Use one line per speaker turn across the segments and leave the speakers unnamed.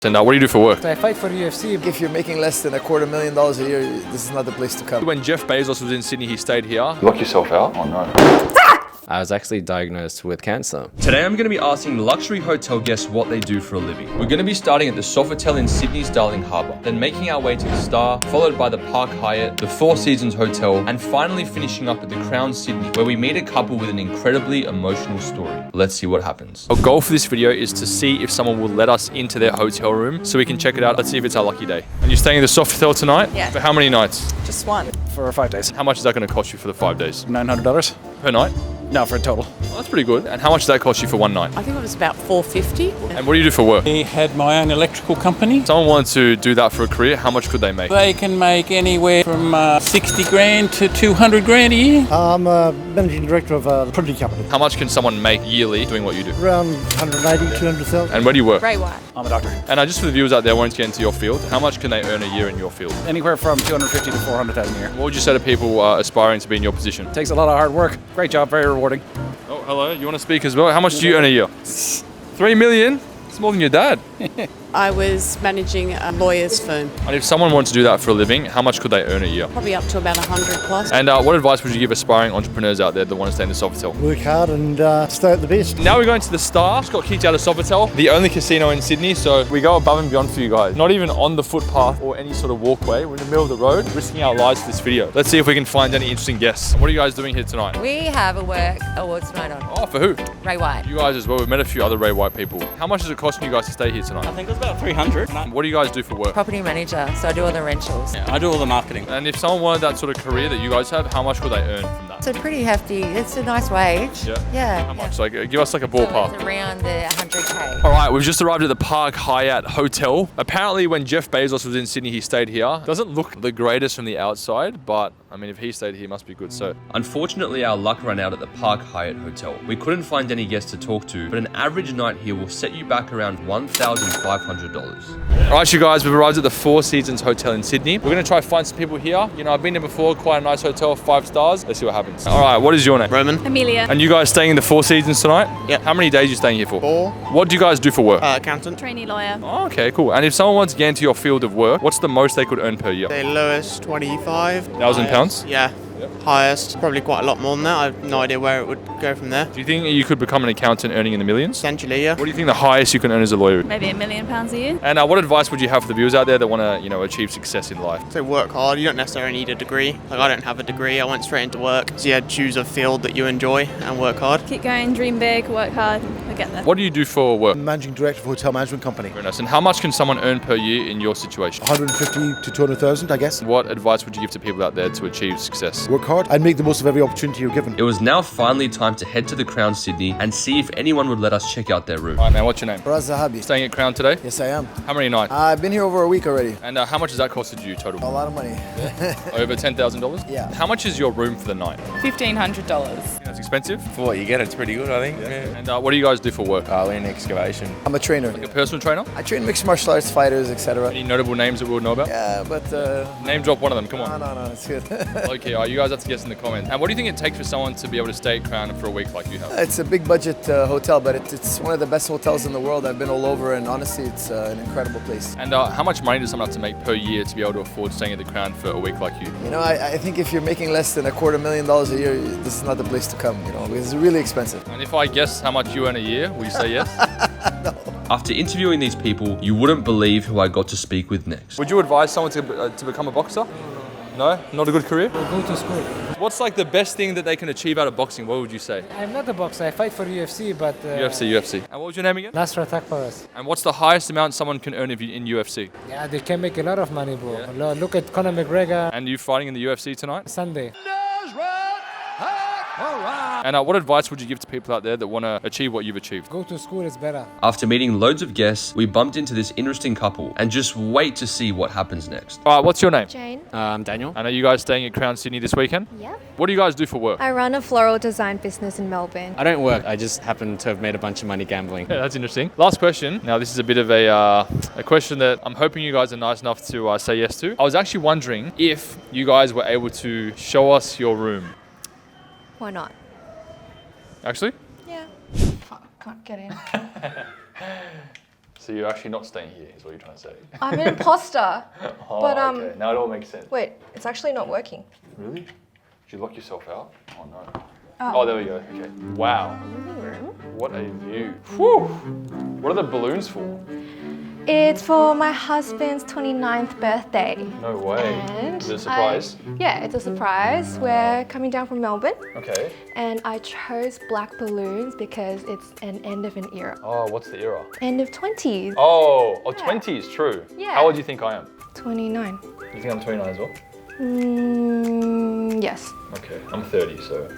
And what do you do for work?
I fight for UFC.
If you're making less than $250,000 a year, this is not the place to come.
When Jeff Bezos was in Sydney, he stayed here.
Lock yourself out? Oh no.
I was actually diagnosed with cancer.
Today I'm going to be asking luxury hotel guests what they do for a living. We're going to be starting at the Sofitel in Sydney's Darling Harbour, then making our way to the Star, followed by the Park Hyatt, the Four Seasons Hotel, and finally finishing up at the Crown Sydney, where we meet a couple with an incredibly emotional story. Let's see what happens.
Our goal for this video is to see if someone will let us into their hotel room so we can check it out. Let's see if it's our lucky day. And you're staying at the Sofitel tonight?
Yeah.
For how many nights?
Just one.
For 5 days.
How much is that going to cost you for the 5 days?
$900?
Per night?
No, for a total.
Well, that's pretty good. And how much does that cost you for one night?
I think it was about $450.
And what do you do for work?
I had my own electrical company.
If someone wanted to do that for a career, how much could they make?
They can make anywhere from 60 grand to 200 grand a year.
I'm a managing director of a printing company.
How much can someone make yearly doing what you do?
Around 180, 200,000.
And where do you work?
Ray White.
I'm a doctor.
And just for the viewers out there wanting to get into your field, how much can they earn a year in your field?
Anywhere from $250,000 to $400,000 a year.
What would you say to people aspiring to be in your position?
Takes a lot of hard work. Great job, very rewarding.
Oh, hello. You want to speak as well? How much do you earn a year? 3 million? It's more than your dad.
I was managing a lawyer's firm.
And if someone wanted to do that for a living, how much could they earn a year?
Probably up to about 100 plus.
And what advice would you give aspiring entrepreneurs out there that want to stay in the Sofitel?
Work hard and stay at the best.
Now we're going to the Star. Just got kicked out of Sofitel, the only casino in Sydney, so we go above and beyond for you guys. Not even on the footpath or any sort of walkway. We're in the middle of the road, risking our lives for this video. Let's see if we can find any interesting guests. What are you guys doing here tonight?
We have a work awards night on.
Oh, for who?
Ray White.
You guys as well. We've met a few other Ray White people. How much is it costing you guys to stay here tonight?
I think it was about 300.
What do you guys do for work?
Property manager, so I do all the rentals.
Yeah, I do all the marketing.
And if someone wanted that sort of career that you guys have, how much would they earn from that?
So pretty hefty. It's a nice wage.
Yeah.
Yeah.
How much? Like, give us like a
So
ballpark.
it's around the 100K.
All right, we've just arrived at the Park Hyatt Hotel. Apparently, when Jeff Bezos was in Sydney, he stayed here. Doesn't look the greatest from the outside, but I mean, if he stayed here, it must be good. So,
Unfortunately, our luck ran out at the Park Hyatt Hotel. We couldn't find any guests to talk to, but an average night here will set you back around $1,500.
all right, you guys, we've arrived at the Four Seasons Hotel in Sydney. We're gonna try to find some people here. You know, I've been here before, quite a nice hotel, 5 stars. Let's see what happens. All right, what is your name?
Roman.
Amelia.
And you guys staying in the Four Seasons tonight?
Yep.
How many days are you staying here for?
4.
What do you guys do for work?
Accountant.
Trainee lawyer.
Oh, okay, cool. And if someone wants to get into your field of work, what's the most they could earn per year?
The lowest 25.
£1,000 pounds?
Yeah. Highest, probably quite a lot more than that. I have no idea where it would go from there.
Do you think you could become an accountant earning in the millions?
Essentially, yeah.
What do you think the highest you can earn as a lawyer?
Maybe £1 million a year.
And what advice would you have for the viewers out there that want to, you know, achieve success in life?
So work hard. You don't necessarily need a degree. Like I don't have a degree. I went straight into work. So yeah, choose a field that you enjoy and work hard.
Keep going, dream big, work hard, we'll get there.
What do you do for work?
Managing director of a hotel management company.
Very nice. And how much can someone earn per year in your situation?
150 to 200,000, I guess.
What advice would you give to people out there to achieve success?
Work hard and make the most of every opportunity you're given.
It was now finally time to head to the Crown Sydney and see if anyone would let us check out their room.
All right, man, what's your name?
Raz Zahabi.
Staying at Crown today?
Yes, I am.
How many nights?
I've been here over a week already.
And how much has that costed you
A
total?
lot of money.
Over $10,000?
Yeah.
How much is your room for the night?
$1,500.
That's expensive.
For what you get, it's pretty good, I think. Yeah.
And what do you guys do for work?
We're in excavation.
I'm a trainer.
Like a personal trainer?
I train mixed martial arts fighters, etc.
Any notable names that we would know about?
Yeah, but
Name drop one of them, come on.
no, it's good.
Okay, all right, you guys have to guess in the comments. And what do you think it takes for someone to be able to stay at Crown for a week like you have?
It's a big budget hotel, but it's one of the best hotels in the world. I've been all over, and honestly, it's an incredible place.
And how much money does someone have to make per year to be able to afford staying at the Crown for a week like you?
You know, I think if you're making less than $250,000 a year, this is not the place to come. You know, because it's really expensive.
And if I guess how much you earn a year, will you say yes?
After interviewing these people, you wouldn't believe who I got to speak with next.
Would you advise someone to become a boxer? No? Not a good career?
Go to school.
What's like the best thing that they can achieve out of boxing? What would you say?
I'm not a boxer. I fight for UFC, but...
UFC. And what was your name again?
Nasser Takparas.
And what's the highest amount someone can earn in UFC?
Yeah, they can make a lot of money, bro. Look at Conor McGregor.
And you fighting in the UFC tonight?
Sunday.
And what advice would you give to people out there that want to achieve what you've achieved?
Go to school is better.
After meeting loads of guests, we bumped into this interesting couple and just wait to see what happens next.
All right, what's your name?
Jane.
I'm Daniel.
And are you guys staying at Crown Sydney this weekend?
Yep.
What do you guys do for work?
I run a floral design business in Melbourne.
I don't work. I just happen to have made a bunch of money gambling.
Yeah, that's interesting. Last question. Now, this is a bit of a question that I'm hoping you guys are nice enough to say yes to. I was actually wondering if you guys were able to show us your room.
Why not?
Actually?
Yeah. Can't get in.
So you're actually not staying here, is what you're trying to say?
I'm an imposter.
Oh,
But,
okay. Now it all makes sense.
Wait, it's actually not working.
Really? Did you lock yourself out? Oh no. Oh, there we go. Okay. Wow.
Living room?
What a view. Whew. What are the balloons for?
It's for my husband's 29th birthday.
No way.
And
Is it a surprise?
Yeah, it's a surprise. We're coming down from Melbourne.
Okay.
And I chose black balloons because it's an end of an era.
Oh, what's the era?
End of 20s.
Oh, 20s, true.
Yeah.
How old do you think I am?
29.
You think I'm 29 as well?
Yes.
Okay, I'm 30, so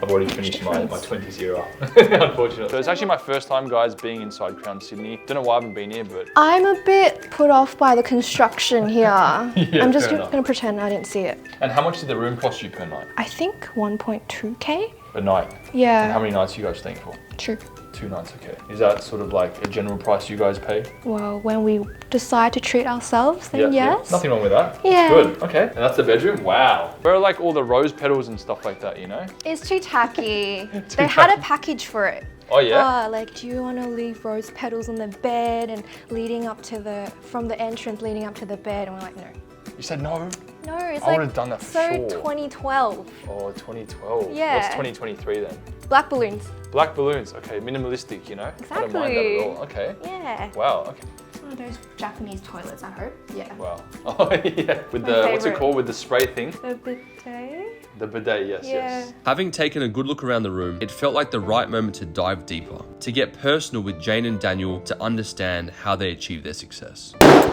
I've already finished my 20s era, unfortunately. So it's actually my first time, guys, being inside Crown Sydney. Don't know why I haven't been here, but...
I'm a bit put off by the construction here.
Yeah,
I'm just
fair
going
enough.
to pretend I didn't see it.
And how much did the room cost you per night?
I think 1.2k.
Per night?
Yeah.
And how many nights are you guys staying for?
2.
2 nights, okay. Is that sort of like a general price you guys pay?
Well, when we decide to treat ourselves, then yes.
Nothing wrong with that.
Yeah.
Good, okay. And that's the bedroom? Wow. Where are like all the rose petals and stuff like that, you know?
It's too tacky. They had a package for it.
Oh yeah?
Like, do you want to leave rose petals on the bed and leading up to from the entrance leading up to the bed? And we're like, no.
You said no?
No, it's
I
like
would have done that for
so
sure.
2012.
Oh, 2012.
Yeah.
What's 2023 then?
Black balloons.
Black balloons, okay, minimalistic, you know? I don't mind that at all, okay.
Yeah.
Wow, okay.
It's one of those Japanese toilets, I hope. Yeah.
Wow. Oh yeah, with
My
the, what's it
favourite.
called, with the spray thing?
The bidet?
The bidet, yes,
Yeah.
yes.
Having taken a good look around the room, it felt like the right moment to dive deeper, to get personal with Jane and Daniel to understand how they achieved their success.
What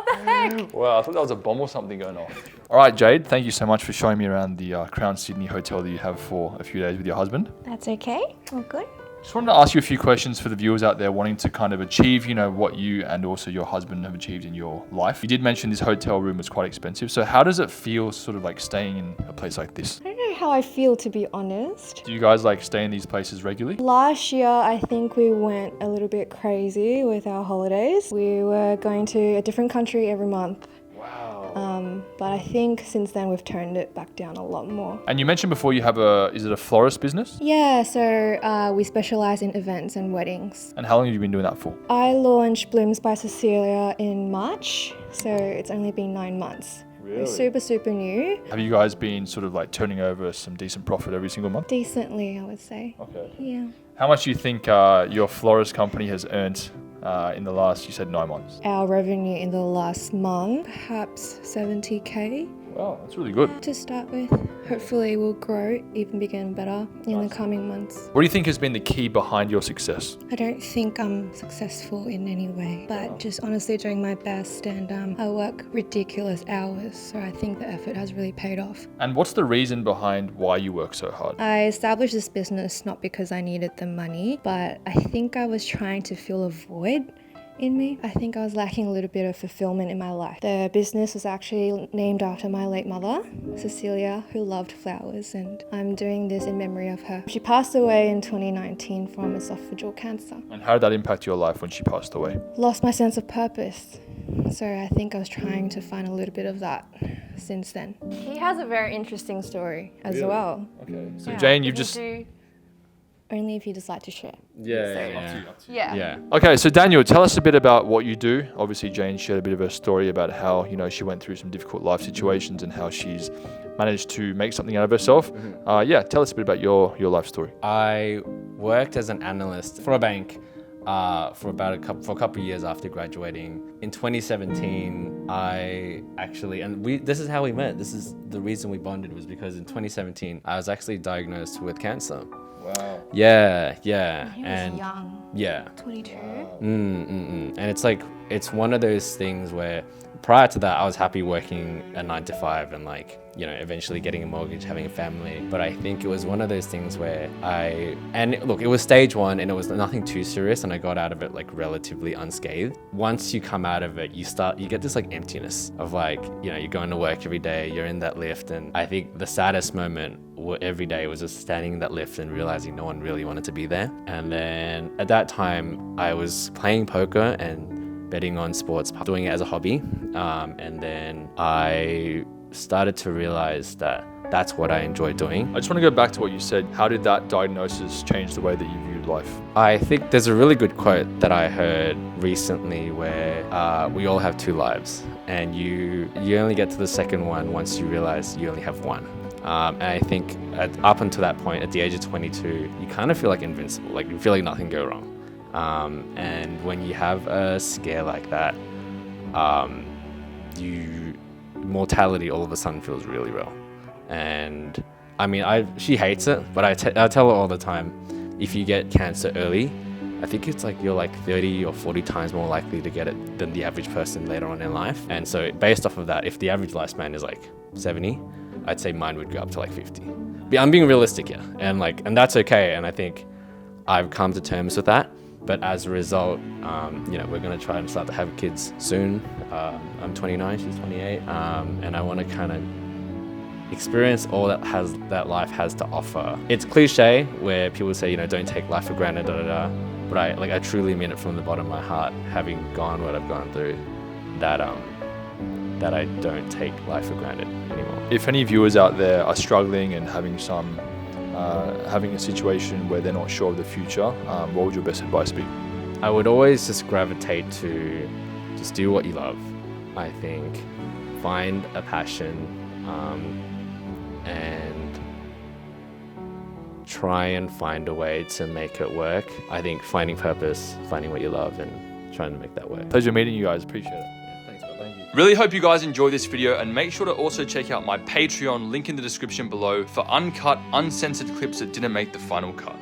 the heck?
Wow, I thought that was a bomb or something going off. All right, Jade, thank you so much for showing me around the Crown Sydney hotel that you have for a few days with your husband.
That's okay. All good.
Just wanted to ask you a few questions for the viewers out there wanting to kind of achieve, you know, what you and also your husband have achieved in your life. You did mention this hotel room was quite expensive. So how does it feel sort of like staying in a place like this?
I don't know how I feel, to be honest.
Do you guys like stay in these places regularly?
Last year, I think we went a little bit crazy with our holidays. We were going to a different country every month.
Wow.
But I think since then we've toned it back down a lot more.
And you mentioned before you have is it a florist business?
Yeah, so we specialize in events and weddings.
And how long have you been doing that for?
I launched Blooms by Cecilia in March, so it's only been 9 months.
Really?
We're super, super new.
Have you guys been sort of like turning over some decent profit every single month?
Decently, I would say.
Okay.
Yeah.
How much do you think your florist company has earned in the last, you said 9 months?
Our revenue in the last month, perhaps 70k.
Wow, that's really good.
To start with, hopefully we'll grow even bigger and better in the coming months.
What do you think has been the key behind your success?
I don't think I'm successful in any way, but just honestly doing my best, and I work ridiculous hours, so I think the effort has really paid off.
And what's the reason behind why you work so hard?
I established this business not because I needed the money, but I think I was trying to fill a void in me. I think I was lacking a little bit of fulfillment in my life. The business was actually named after my late mother, Cecilia, who loved flowers, and I'm doing this in memory of her. She passed away in 2019 from esophageal cancer.
And how did that impact your life when she passed away?
Lost my sense of purpose. So I think I was trying to find a little bit of that since then. He has a very interesting story as well.
Okay. So Jane, you've just...
Only if you decide to share.
Yeah. Okay, so Daniel, tell us a bit about what you do. Obviously, Jane shared a bit of her story about how, you know, she went through some difficult life situations and how she's managed to make something out of herself. Yeah, tell us a bit about your life story.
I worked as an analyst for a bank for a couple of years after graduating. In 2017, I actually, this is how we met. This is the reason we bonded, was because in 2017, I was actually diagnosed with cancer.
Wow.
Yeah.
He
and
was young.
Yeah.
22.
And it's like, it's one of those things where prior to that, I was happy working a 9 to 5 and like, you know, eventually getting a mortgage, having a family. But I think it was one of those things where look, it was stage 1 and it was nothing too serious, and I got out of it like relatively unscathed. Once you come out of it, you get this like emptiness of like, you know, you're going to work every day, you're in that lift. And I think the saddest moment every day was just standing in that lift and realizing no one really wanted to be there. And then at that time, I was playing poker and betting on sports, doing it as a hobby. And then I started to realize that that's what I enjoy doing.
I just want to go back to what you said. How did that diagnosis change the way that you viewed life?
I think there's a really good quote that I heard recently where we all have two lives, and you only get to the second one once you realize you only have one. And I think up until that point, at the age of 22, you kind of feel like invincible, like you feel like nothing go wrong. And when you have a scare like that, mortality all of a sudden feels really real. And I mean, she hates it, but I tell her all the time, if you get cancer early, I think it's like you're like 30 or 40 times more likely to get it than the average person later on in life. And so based off of that, if the average lifespan is like 70, I'd say mine would go up to like 50. But I'm being realistic here, and that's okay. And I think I've come to terms with that. But as a result, we're gonna try and start to have kids soon. I'm 29, she's 28, and I want to kind of experience all that life has to offer. It's cliche where people say, don't take life for granted, but I truly mean it from the bottom of my heart, having gone what I've gone through, that I don't take life for granted anymore.
If any viewers out there are struggling and having having a situation where they're not sure of the future, what would your best advice be?
I would always just gravitate to just do what you love. I think find a passion, and try and find a way to make it work. I think finding purpose, finding what you love, and trying to make that work.
Pleasure meeting you guys. Appreciate it.
Thanks, bro. Thank you.
Really hope you guys enjoyed this video, and make sure to also check out my Patreon, link in the description below, for uncut, uncensored clips that didn't make the final cut.